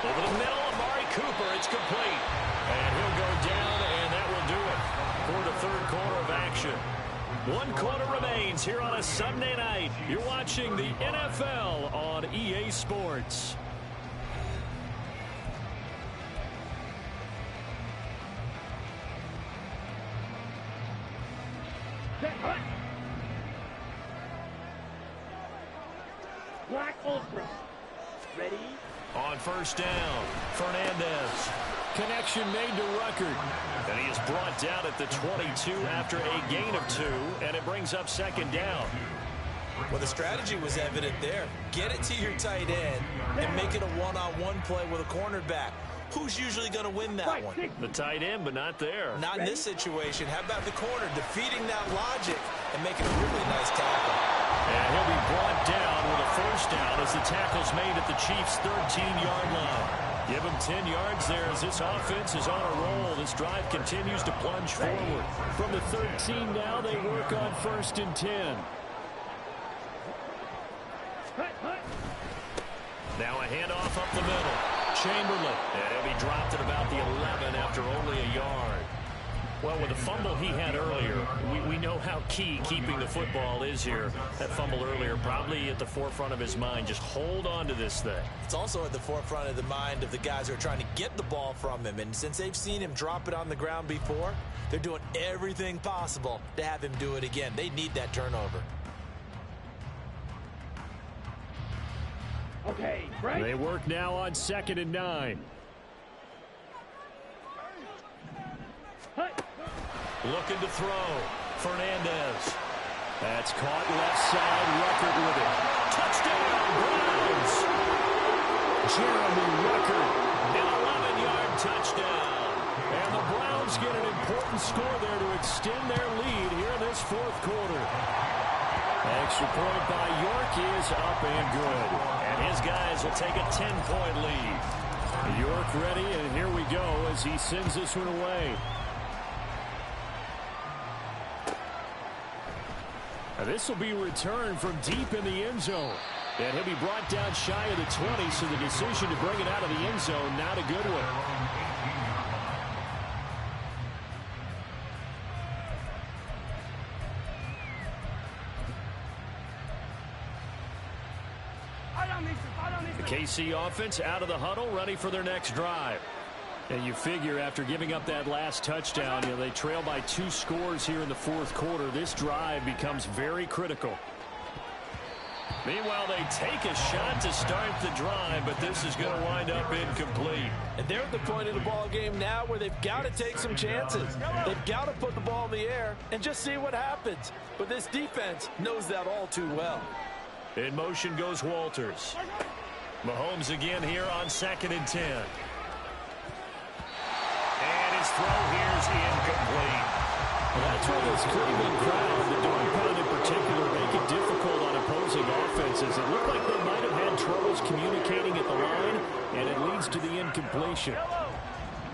Over the middle, Amari Cooper. It's complete. And he'll go down, and that will do it for the 3rd quarter of action. 1 quarter remains here on a Sunday night. You're watching the NFL on EA Sports. Black Ultra. Ready? On 1st down, Fernandez. Connection made to Ruckert. And he is brought down at the 22 after a gain of 2, and it brings up 2nd down. Well, the strategy was evident there. Get it to your tight end and make it a one-on-one play with a cornerback. Who's usually going to win that one? The tight end, but not there. Not in this situation. How about the corner defeating that logic and making a really nice tackle? And he'll be brought down with a 1st down as the tackle's made at the Chiefs' 13-yard line. Give him 10 yards there as this offense is on a roll. This drive continues to plunge forward. From the 13 now, they work on 1st and 10. Now a handoff up the middle. Chamberlain. And he'll be dropped at about the 11 after only a yard. Well, with the fumble he had earlier, we know how key keeping the football is here. That fumble earlier probably at the forefront of his mind. Just hold on to this thing. It's also at the forefront of the mind of the guys who are trying to get the ball from him. And since they've seen him drop it on the ground before, they're doing everything possible to have him do it again. They need that turnover. Okay, right? They work now on 2nd and 9. Looking to throw. Fernandez. That's caught left side. Ruckert with it. Touchdown, Browns. Jeremy Ruckert. An 11-yard touchdown. And the Browns get an important score there to extend their lead here in this 4th quarter. Extra point by York is up and good. And his guys will take a 10-point lead. York ready, and here we go as he sends this one away. This will be returned from deep in the end zone. And he'll be brought down shy of the 20, so the decision to bring it out of the end zone, not a good one. The KC offense out of the huddle, ready for their next drive. And you figure after giving up that last touchdown, they trail by 2 scores here in the 4th quarter. This drive becomes very critical. Meanwhile, they take a shot to start the drive, but this is going to wind up incomplete. And they're at the point of the ball game now where they've got to take some chances. They've got to put the ball in the air and just see what happens. But this defense knows that all too well. In motion goes Walters. Mahomes again here on 2nd and 10. And his throw here's incomplete. Well, that's where this Cleveland crowd, the dog pound in particular, make it difficult on opposing offenses. It looked like they might have had troubles communicating at the line, and it leads to the incompletion.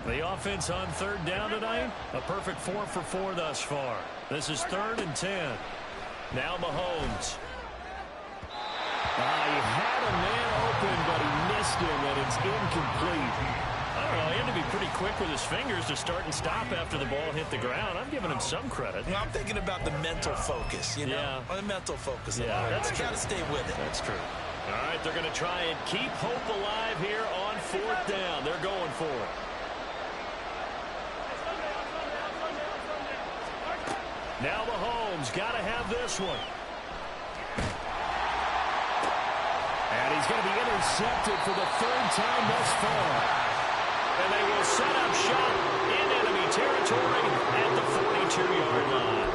The offense on 3rd down tonight, a perfect 4 for 4 thus far. This is 3rd and 10. Now Mahomes. He had a man open, but he missed him, and it's incomplete. I don't know, he had to be pretty quick with his fingers to start and stop after the ball hit the ground. I'm giving him some credit. Well, I'm thinking about the mental focus, you know? The mental focus. Yeah, that's got to stay with it. That's true. All right, they're going to try and keep hope alive here on 4th down. They're going for it. Now Mahomes got to have this one. And he's going to be intercepted for the 3rd time thus far. And they will set up shop in enemy territory at the 42-yard line.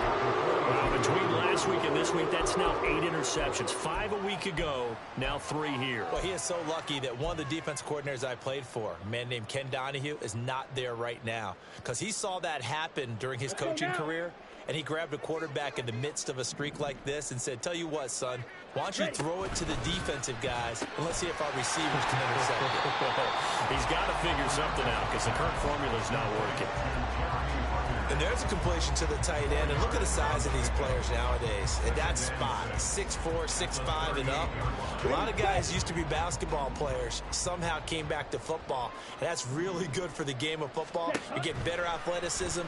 Well, between last week and this this week. That's now 8 interceptions. 5 a week ago, now 3 here. Well, he is so lucky that one of the defense coordinators I played for, a man named Ken Donahue, is not there right now. Because he saw that happen during his coaching career, and he grabbed a quarterback in the midst of a streak like this and said, tell you what, son, why don't you throw it to the defensive guys, and let's see if our receivers can intercept it. He's got to figure something out because the current formula is not working. And there's a completion to the tight end. And look at the size of these players nowadays. At that spot, 6'4", 6'5", and up. A lot of guys used to be basketball players, somehow came back to football. And that's really good for the game of football. You get better athleticism,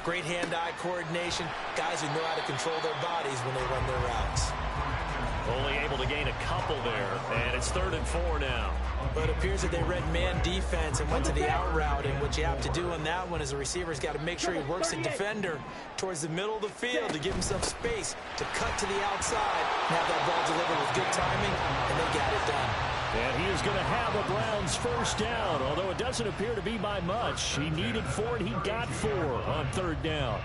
great hand-eye coordination, guys who know how to control their bodies when they run their routes. Only able to gain a couple there, and it's 3rd and 4 now. But it appears that they read man defense and went to the out route, and what you have to do on that one is the receiver's got to make sure he works the defender towards the middle of the field to give himself space to cut to the outside and have that ball delivered with good timing, and they got it done. And he is going to have a Browns first down, although it doesn't appear to be by much. He needed 4, and he got 4 on 3rd down.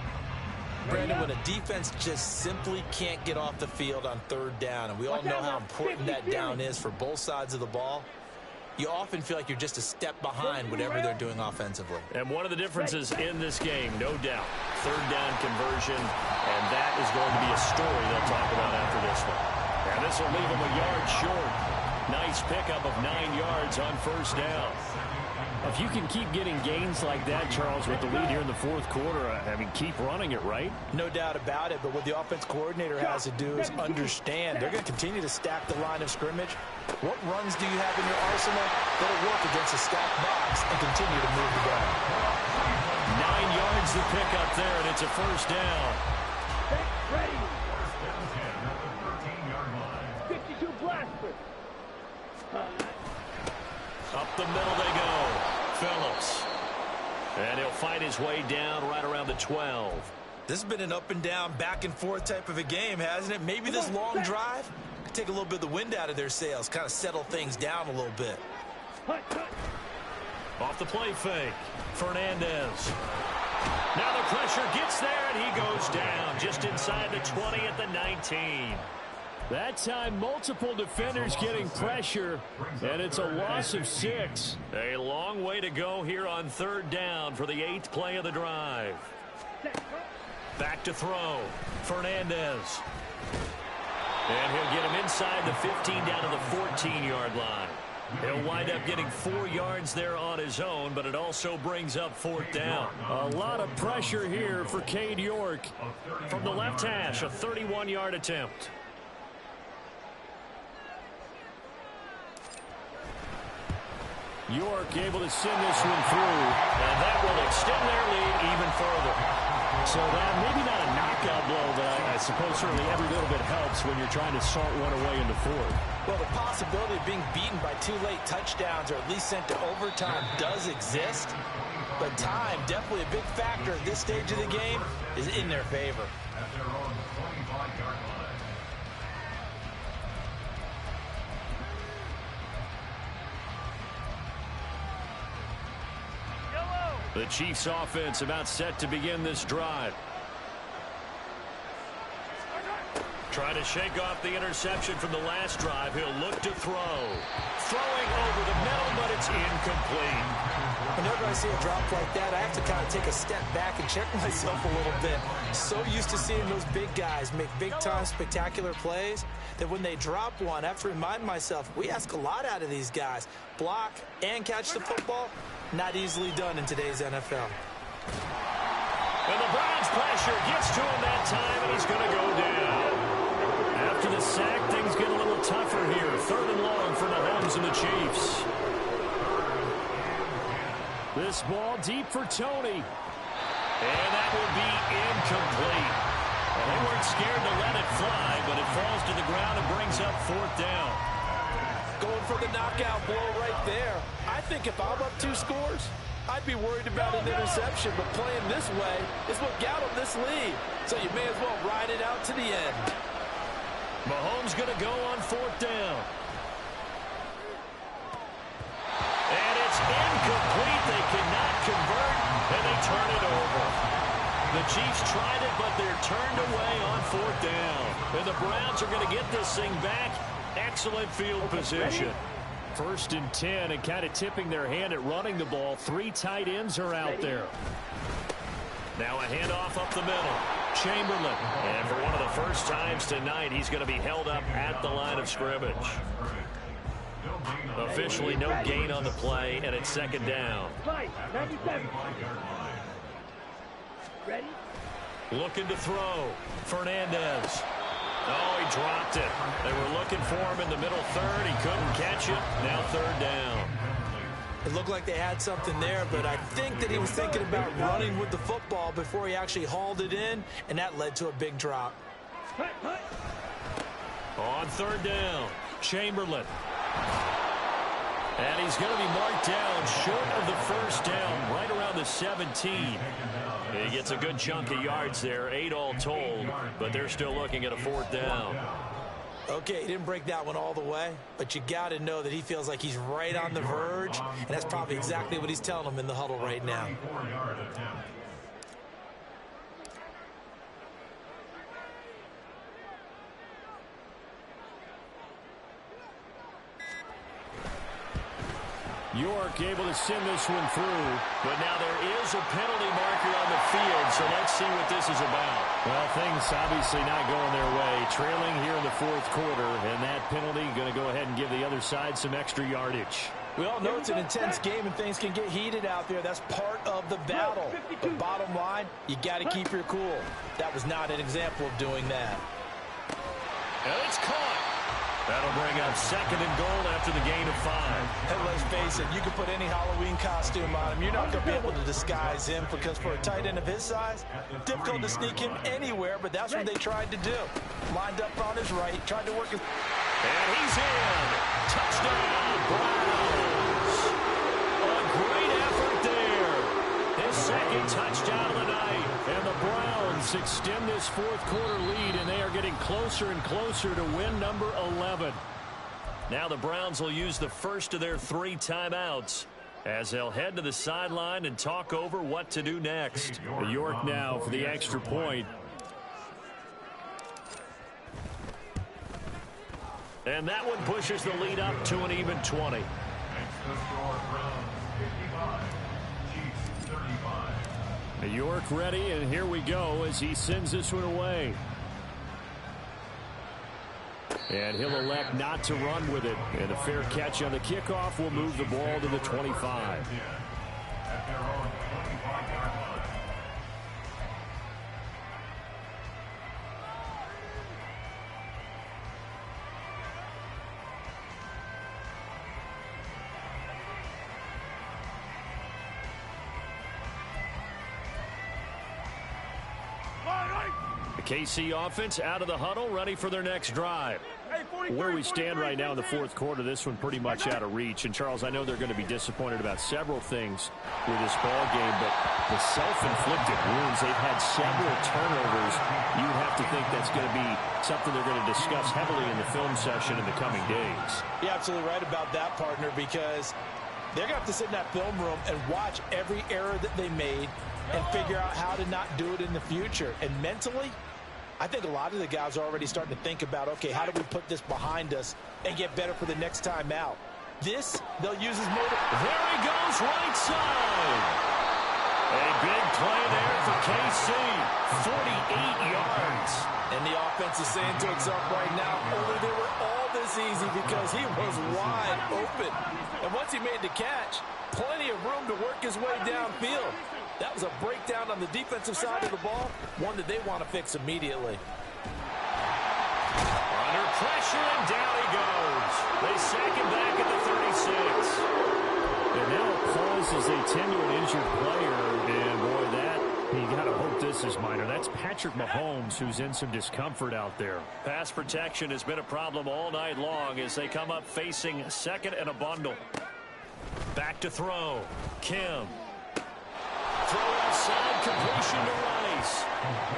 Brandon, when a defense just simply can't get off the field on 3rd down, and we all know how important that down is for both sides of the ball, you often feel like you're just a step behind whatever they're doing offensively. And one of the differences in this game, no doubt, 3rd down conversion, and that is going to be a story they'll talk about after this one. And this will leave them a yard short. Nice pickup of 9 yards on 1st down. If you can keep getting gains like that, Charles, with the lead here in the 4th quarter, I mean, keep running it, right? No doubt about it, but what the offense coordinator has to do is understand they're going to continue to stack the line of scrimmage. What runs do you have in your arsenal that'll work against a stacked box and continue to move the ball? 9 yards to pick up there, and it's a 1st down. Ready. 52 blaster. Up the middle they go. Phillips. And he'll fight his way down right around the 12. This has been an up and down, back and forth type of a game, hasn't it? Maybe this long drive could take a little bit of the wind out of their sails, kind of settle things down a little bit. Off the play fake. Fernandez. Now the pressure gets there, and he goes down just inside the 20 at the 19. That time, multiple defenders getting pressure, and it's a loss of 6. A long way to go here on 3rd down for the 8th play of the drive. Back to throw. Fernandez. And he'll get him inside the 15 down to the 14-yard line. He'll wind up getting 4 yards there on his own, but it also brings up 4th down. A lot of pressure here for Cade York. From the left hash, a 31-yard attempt. York able to send this one through, and that will extend their lead even further. So that maybe not a knockout blow, but I suppose certainly every little bit helps when you're trying to salt one away into 4th. Well, the possibility of being beaten by 2 late touchdowns or at least sent to overtime does exist, but time, definitely a big factor at this stage of the game, is in their favor. At their own 25-yard line. The Chiefs offense about set to begin this drive. Trying to shake off the interception from the last drive. He'll look to throw. Throwing over the middle, but it's incomplete. Whenever I see a drop like that, I have to kind of take a step back and check myself a little bit. So used to seeing those big guys make big-time spectacular plays that when they drop one, I have to remind myself, we ask a lot out of these guys. Block and catch the football, not easily done in today's NFL. And the Browns pressure gets to him that time, and he's going to go down. After the sack, things get a little tougher here. 3rd and long for Mahomes and the Chiefs. This ball deep for Tony. And that will be incomplete. Well, they weren't scared to let it fly, but it falls to the ground and brings up 4th down. Going for the knockout blow right there. I think if I'm up 2 scores, I'd be worried about an interception, but playing this way is what got him this lead. So you may as well ride it out to the end. Mahomes going to go on 4th down. And it's incomplete. They cannot convert, and they turn it over. The Chiefs tried it, but they're turned away on 4th down. And the Browns are going to get this thing back. Excellent field position. 1st and 10, and kind of tipping their hand at running the ball. 3 tight ends are out there. Now a handoff up the middle. Chamberlain. And for one of the first times tonight, he's going to be held up at the line of scrimmage. Officially no gain on the play, and it's 2nd down. 97. Ready? Looking to throw. Fernandez. Oh, he dropped it. They were looking for him in the middle 3rd. He couldn't catch it. Now 3rd down. It looked like they had something there, but I think that he was thinking about running with the football before he actually hauled it in, and that led to a big drop. On 3rd down, Chamberlain. And he's going to be marked down short of the 1st down, right around the 17. He gets a good chunk of yards there, 8 all told, but they're still looking at a 4th down. Okay, he didn't break that one all the way, but you got to know that he feels like he's right on the verge, and that's probably exactly what he's telling them in the huddle right now. York able to send this one through, but now there is a penalty marker on the field, so let's see what this is about. Well, things obviously not going their way. Trailing here in the 4th quarter, and that penalty going to go ahead and give the other side some extra yardage. We all know it's an intense game and things can get heated out there. That's part of the battle. But bottom line, you got to keep your cool. That was not an example of doing that. And it's caught. That'll bring up 2nd and goal after the gain of 5. And let's face it, you can put any Halloween costume on him. You're not going to be able to disguise him because for a tight end of his size, difficult to sneak him anywhere, but that's what they tried to do. Lined up on his right, tried to work his... And he's in. Touchdown, Browns. A great effort there. His 2nd touchdown of the night. And the Browns extend this 4th quarter lead, and they are getting closer and closer to win number 11. Now the Browns will use the first of their 3 timeouts as they'll head to the sideline and talk over what to do next. York now for the extra point. And that one pushes the lead up to an even 20. York ready, and here we go as he sends this one away. And he'll elect not to run with it. And a fair catch on the kickoff will move the ball to the 25. KC offense out of the huddle, ready for their next drive. Where we stand right now in the 4th quarter, this one pretty much out of reach. And, Charles, I know they're going to be disappointed about several things with this ball game, but the self-inflicted wounds, they've had several turnovers. You would have to think that's going to be something they're going to discuss heavily in the film session in the coming days. You're absolutely right about that, partner, because they're going to have to sit in that film room and watch every error that they made and figure out how to not do it in the future. And mentally, I think a lot of the guys are already starting to think about, okay, how do we put this behind us and get better for the next time out? This, they'll use as motive. There he goes, right side. A big play there for KC. 48 yards. And the offense is saying to itself right now, only they were all this easy because he was wide open. And once he made the catch, plenty of room to work his way downfield. That was a breakdown on the defensive side of the ball, one that they want to fix immediately. Under pressure, and down he goes. They sack him back at the 36. And now a pause as they tend to an injured player. And, boy, you got to hope this is minor. That's Patrick Mahomes, who's in some discomfort out there. Pass protection has been a problem all night long as they come up facing 2nd and a bundle. Back to throw. Kim. Throw outside, completion to Rice.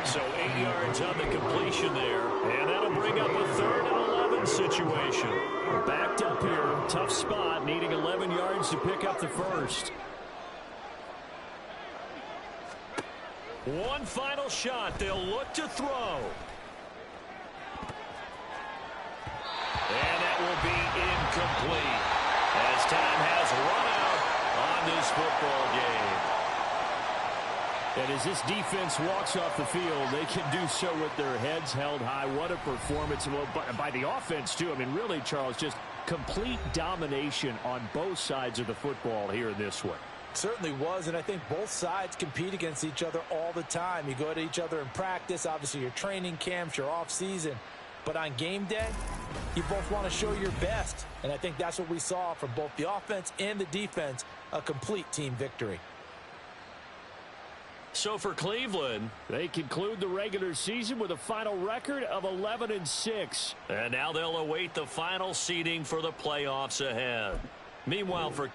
So 8 yards on the completion there. And that'll bring up a 3rd and 11 situation. Backed up here, tough spot, needing 11 yards to pick up the first. One final shot. They'll look to throw. And that will be incomplete as time has run out on this football game. And as this defense walks off the field, they can do so with their heads held high. What a performance. Well, by the offense, too. I mean, really, Charles, just complete domination on both sides of the football here in this one. Certainly was, and I think both sides compete against each other all the time. You go at each other in practice, obviously your training camps, your off-season. But on game day, you both want to show your best. And I think that's what we saw from both the offense and the defense, a complete team victory. So for Cleveland, they conclude the regular season with a final record of 11-6. And now they'll await the final seeding for the playoffs ahead. Meanwhile, for